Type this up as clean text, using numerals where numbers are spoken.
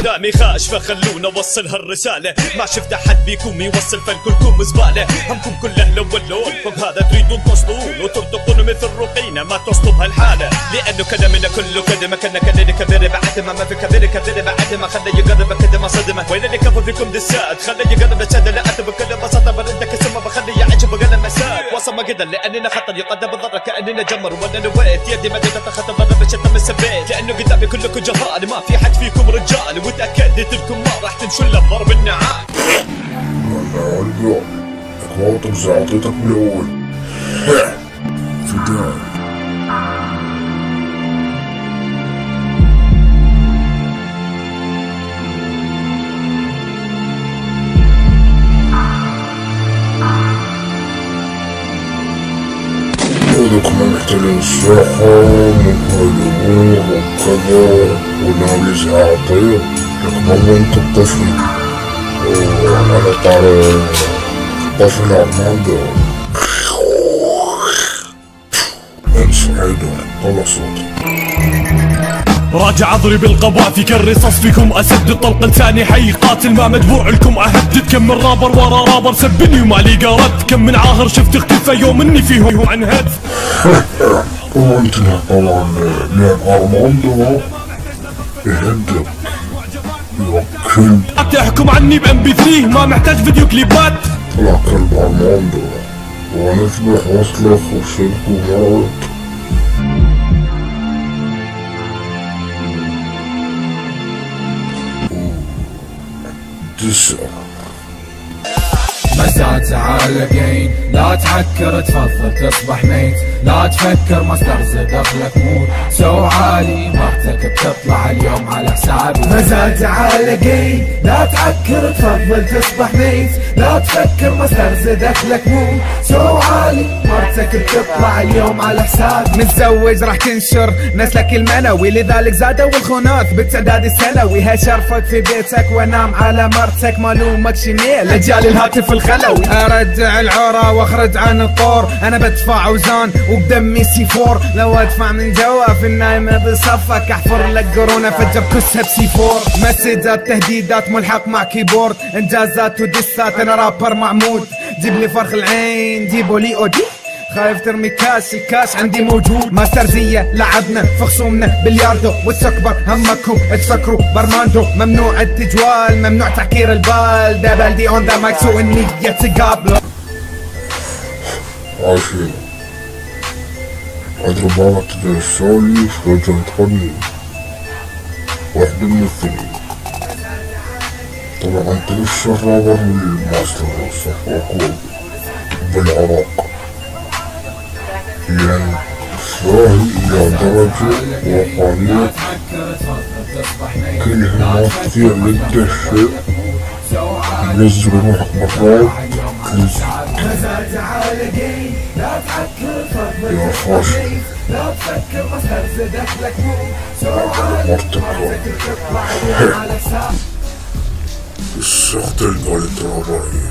قدامي خاش فخلونا وصل هالرسالة. ما شفت أحد بيكم يوصل فن كلكم زبالة. همكم كله الأول فبهذا تريدون تصلون وترتقون مثل رقينا ما تصلوا بهالحالة. لأنه كلامنا كله كذبة كنا كذب كبير بعد ما في كبير بعد ما خلى يقرب كذا ما صدمه. وين اللي كفوا فيكم دسات خلى يقرب شد لا أتى بكل بساطة بردك اسمه بخلي يعيش بقلم مسات. وصل ما قدر لأننا خطر يقدم بالضرر كأننا جمر وانا نويت يدي ما قدرت اخذت ضرب الشتم السبيت. لأنه قدامي كلكم جهال ما في حد فيكم رجال وتأكدت لكم ما راح تمشون الا بضرب النعال. انا اخواتك زعطيتك من الاول فداي. كنا محتاجين الصحة ومهاجمين وكذا وناوي زعاطير لكن ما انت الطفل وانا تعرف طفل عمادة انسى عيدو طلع صوتي. راجع اضرب القوافي كالرصاص فيكم اسدد طلق لساني حي قاتل ما مدفوع لكم اهدد. كم من رابر ورا رابر سبني وما لي رد. كم من عاهر شفت اختفى يوم اني فيهم عنهد. وانتنا طبعا نعم ارماندو يهدك يوكل. تحكم عني بام بي 3 ما محتاج فيديو كليبات. طلع كلب ارماندو ونشبح وصلك وشلك ومرض. مساء تعال جاين لا تحكر تفضل تصبح ميت. لا تفكر مسترزق دخلك موت. سو عالي مرتك بتطلع اليوم على حسابي. مساء تعال جاين لا تحكر تفضل تصبح ميت. لا تفكر مسترزق دخلك موت. سو عالي مرتك بتطلع اليوم على حسابي. متزوج راح تنشر نسلك المنوي لذلك زادوا الخناث بالتعداد السنوي. هشرفك في بيتك وانام على مرتك ما لومك شميل اجال الهاتف الخلوي. ارجع العورة واخرج عن الطور. انا بدفع اوزان وبدمي سي 4. لو ادفع من جوا في النايمة بصفك احفر لك قرونة فجر كسها بسي 4. مسجات تهديدات ملحق مع كيبورد. انجازات ودسات انا رابر معمود. جيب لي فرخ العين جيبوا لي اودي. خايف ترمي كاس الكاس عندي موجود. ماسترزية لعبنا في خصومنا بلياردو وتكبر همكم تفكروا برماندو. ممنوع التجوال ممنوع تعكير البال. ده بلدي اون ذا مايك سوء النية تقابله. عاشي اضرب بابا تدري السولي فرجع تخلي واحد من الثاني. طبعا انت لسه الرابر من الماستر وصح بالعراق يعني راهي إلى درجة وقالية كلها مواقفية للدهشة. ينزل روحك مرات يا فاشل مرتك السخط القالت رابعي.